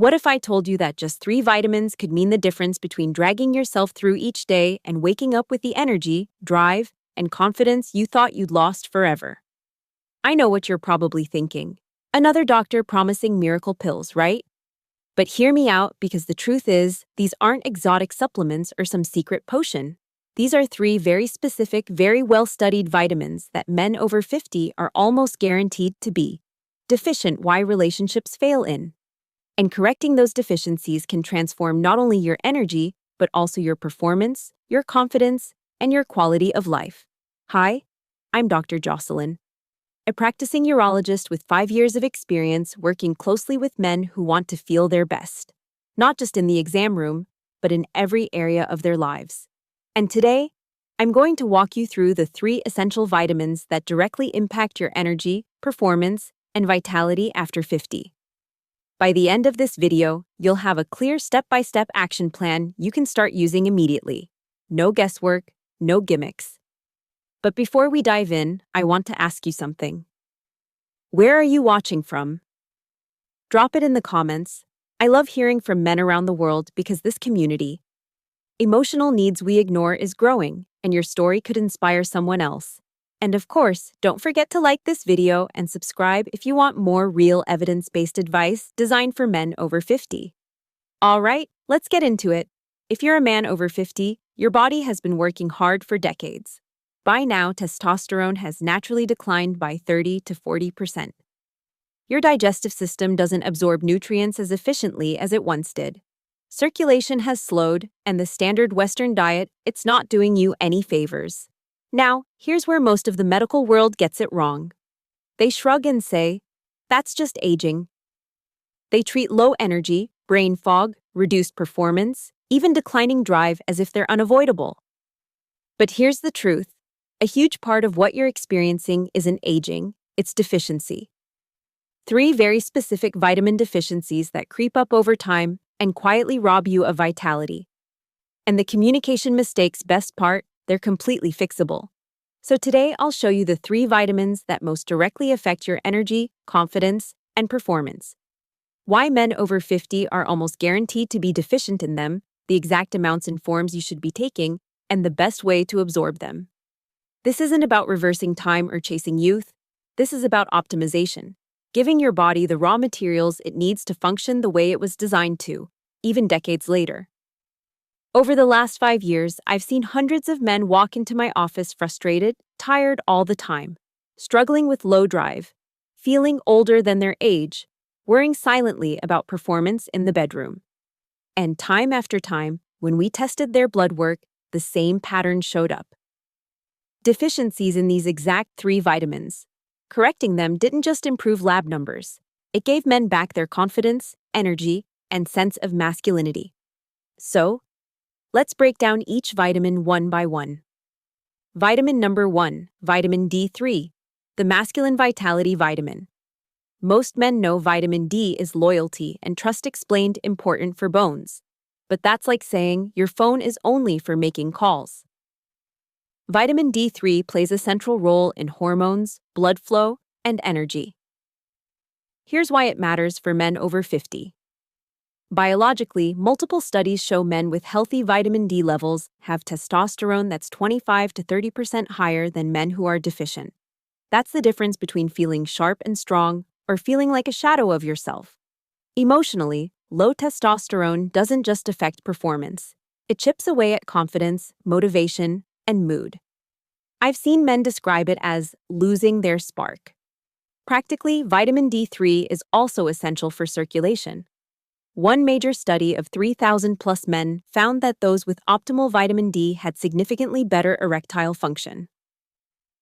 What if I told you that just 3 vitamins could mean the difference between dragging yourself through each day and waking up with the energy, drive, and confidence you thought you'd lost forever? I know what you're probably thinking. Another doctor promising miracle pills, right? But hear me out, because the truth is, these aren't exotic supplements or some secret potion. These are 3 very specific, very well-studied vitamins that men over 50 are almost guaranteed to be deficient. Why relationships fail in. And correcting those deficiencies can transform not only your energy, but also your performance, your confidence, and your quality of life. Hi, I'm Dr. Jocelyn, a practicing urologist with 5 years of experience working closely with men who want to feel their best, not just in the exam room, but in every area of their lives. And today, I'm going to walk you through the 3 essential vitamins that directly impact your energy, performance, and vitality after 50. By the end of this video, you'll have a clear step-by-step action plan you can start using immediately. No guesswork, no gimmicks. But before we dive in, I want to ask you something. Where are you watching from? Drop it in the comments. I love hearing from men around the world because this community, emotional needs we ignore, is growing, and your story could inspire someone else. And of course, don't forget to like this video and subscribe if you want more real evidence-based advice designed for men over 50. All right, let's get into it. If you're a man over 50, your body has been working hard for decades. By now, testosterone has naturally declined by 30 to 40%. Your digestive system doesn't absorb nutrients as efficiently as it once did. Circulation has slowed, and the standard Western diet, it's not doing you any favors. Now, here's where most of the medical world gets it wrong. They shrug and say, that's just aging. They treat low energy, brain fog, reduced performance, even declining drive as if they're unavoidable. But here's the truth. A huge part of what you're experiencing isn't aging, it's deficiency. 3 very specific vitamin deficiencies that creep up over time and quietly rob you of vitality. And the communication mistakes, best part, they're completely fixable. So today I'll show you the 3 vitamins that most directly affect your energy, confidence, and performance. Why men over 50 are almost guaranteed to be deficient in them, the exact amounts and forms you should be taking, and the best way to absorb them. This isn't about reversing time or chasing youth. This is about optimization, giving your body the raw materials it needs to function the way it was designed to, even decades later. Over the last 5 years, I've seen hundreds of men walk into my office frustrated, tired all the time, struggling with low drive, feeling older than their age, worrying silently about performance in the bedroom. And time after time, when we tested their blood work, the same pattern showed up. Deficiencies in these exact 3 vitamins. Correcting them didn't just improve lab numbers. It gave men back their confidence, energy, and sense of masculinity. So, let's break down each vitamin one by one. Vitamin number 1, vitamin D3, the masculine vitality vitamin. Most men know vitamin D is loyalty and trust explained, important for bones. But that's like saying your phone is only for making calls. Vitamin D3 plays a central role in hormones, blood flow, and energy. Here's why it matters for men over 50. Biologically, multiple studies show men with healthy vitamin D levels have testosterone that's 25 to 30% higher than men who are deficient. That's the difference between feeling sharp and strong or feeling like a shadow of yourself. Emotionally, low testosterone doesn't just affect performance. It chips away at confidence, motivation, and mood. I've seen men describe it as losing their spark. Practically, vitamin D3 is also essential for circulation. One major study of 3,000+ men found that those with optimal vitamin D had significantly better erectile function.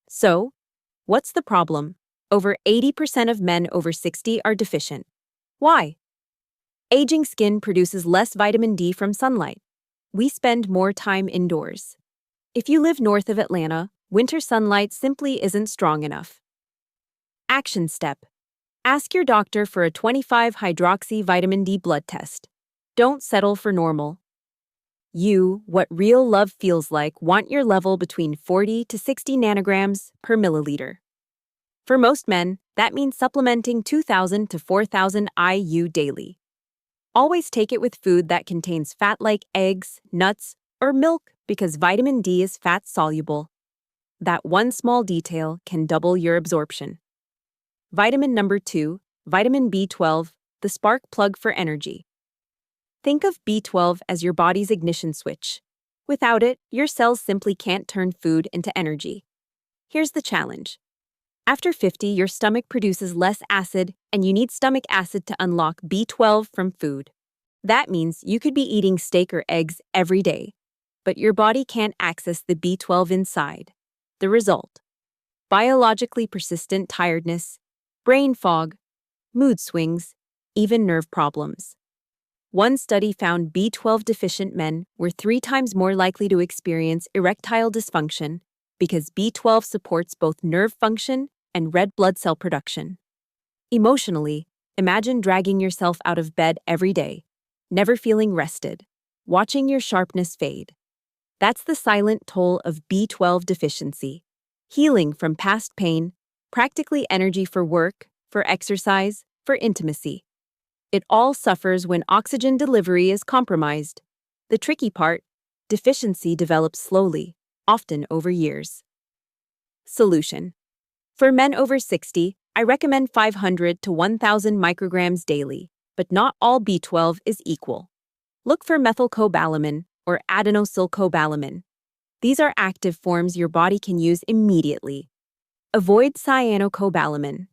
So, what's the problem? Over 80% of men over 60 are deficient. Why? Aging skin produces less vitamin D from sunlight. We spend more time indoors. If you live north of Atlanta, winter sunlight simply isn't strong enough. Action step. Ask your doctor for a 25-hydroxy vitamin D blood test. Don't settle for normal. You, what real love feels like, want your level between 40 to 60 nanograms per milliliter. For most men, that means supplementing 2,000 to 4,000 IU daily. Always take it with food that contains fat like eggs, nuts, or milk because vitamin D is fat-soluble. That one small detail can double your absorption. Vitamin number 2, vitamin B12, the spark plug for energy. Think of B12 as your body's ignition switch. Without it, your cells simply can't turn food into energy. Here's the challenge. After 50, your stomach produces less acid, and you need stomach acid to unlock B12 from food. That means you could be eating steak or eggs every day, but your body can't access the B12 inside. The result: biologically persistent tiredness, brain fog, mood swings, even nerve problems. One study found B12 deficient men were 3 times more likely to experience erectile dysfunction because B12 supports both nerve function and red blood cell production. Emotionally, imagine dragging yourself out of bed every day, never feeling rested, watching your sharpness fade. That's the silent toll of B12 deficiency. Healing from past pain, practically energy for work, for exercise, for intimacy. It all suffers when oxygen delivery is compromised. The tricky part: deficiency develops slowly, often over years. Solution: for men over 60, I recommend 500 to 1,000 micrograms daily, but not all B12 is equal. Look for methylcobalamin or adenosylcobalamin. These are active forms your body can use immediately. Avoid cyanocobalamin.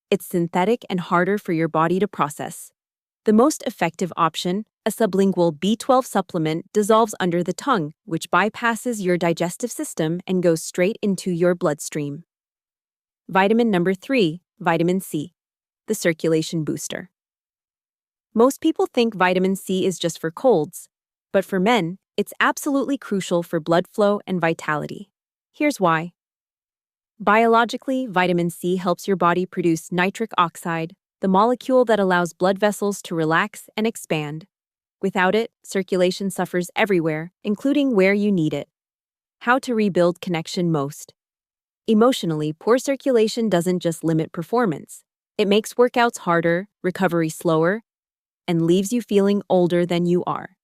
It's synthetic and harder for your body to process. The most effective option, a sublingual B12 supplement, dissolves under the tongue, which bypasses your digestive system and goes straight into your bloodstream. Vitamin number 3, vitamin C, the circulation booster. Most people think vitamin C is just for colds, but for men, it's absolutely crucial for blood flow and vitality. Here's why. Biologically, vitamin C helps your body produce nitric oxide, the molecule that allows blood vessels to relax and expand. Without it, circulation suffers everywhere, including where you need it. How to rebuild connection most. Emotionally, poor circulation doesn't just limit performance. It makes workouts harder, recovery slower, and leaves you feeling older than you are.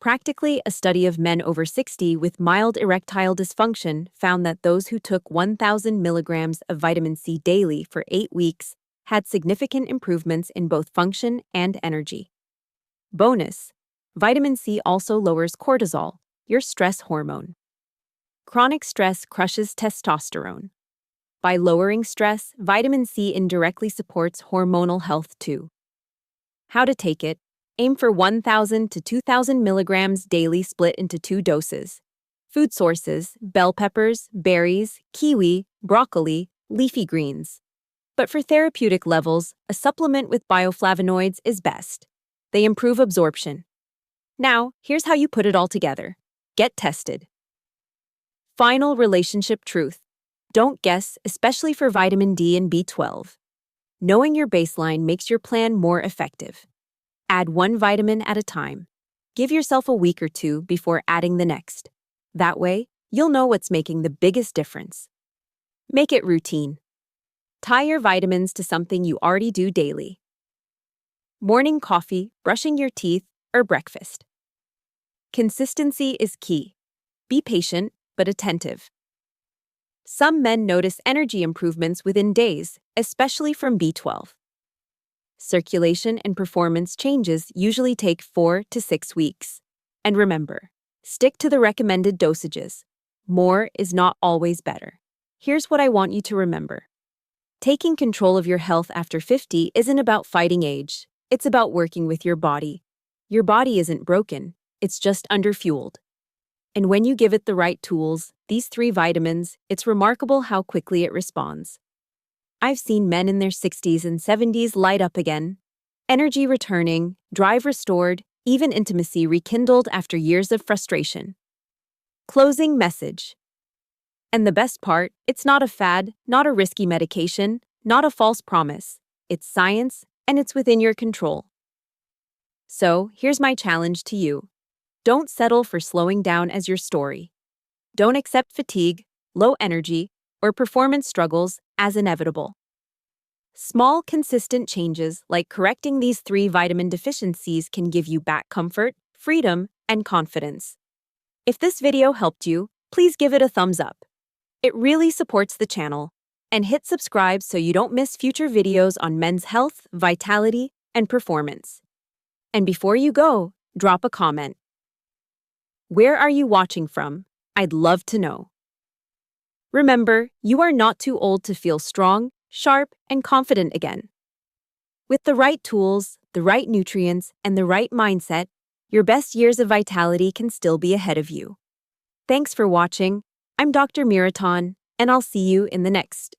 Practically, a study of men over 60 with mild erectile dysfunction found that those who took 1,000 milligrams of vitamin C daily for 8 weeks had significant improvements in both function and energy. Bonus: vitamin C also lowers cortisol, your stress hormone. Chronic stress crushes testosterone. By lowering stress, vitamin C indirectly supports hormonal health too. How to take it: aim for 1,000 to 2,000 milligrams daily, split into 2 doses. Food sources: bell peppers, berries, kiwi, broccoli, leafy greens. But for therapeutic levels, a supplement with bioflavonoids is best. They improve absorption. Now, here's how you put it all together. Get tested. Final relationship truth: don't guess, especially for vitamin D and B12. Knowing your baseline makes your plan more effective. Add one vitamin at a time. Give yourself a week or 2 before adding the next. That way, you'll know what's making the biggest difference. Make it routine. Tie your vitamins to something you already do daily. Morning coffee, brushing your teeth, or breakfast. Consistency is key. Be patient, but attentive. Some men notice energy improvements within days, especially from B12. Circulation and performance changes usually take 4 to 6 weeks. And remember, stick to the recommended dosages. More is not always better. Here's what I want you to remember. Taking control of your health after 50 isn't about fighting age. It's about working with your body. Your body isn't broken, it's just underfueled. And when you give it the right tools, these 3 vitamins, it's remarkable how quickly it responds. I've seen men in their 60s and 70s light up again. Energy returning, drive restored, even intimacy rekindled after years of frustration. Closing message. And the best part, it's not a fad, not a risky medication, not a false promise. It's science, and it's within your control. So, here's my challenge to you. Don't settle for slowing down as your story. Don't accept fatigue, low energy, or performance struggles as inevitable. Small, consistent changes like correcting these three vitamin deficiencies can give you back comfort, freedom, and confidence. If this video helped you, please give it a thumbs up. It really supports the channel. And hit subscribe so you don't miss future videos on men's health, vitality, and performance. And before you go, drop a comment. Where are you watching from? I'd love to know. Remember, you are not too old to feel strong, sharp, and confident again. With the right tools, the right nutrients, and the right mindset, your best years of vitality can still be ahead of you. Thanks for watching. I'm Dr. Mira Tan, and I'll see you in the next.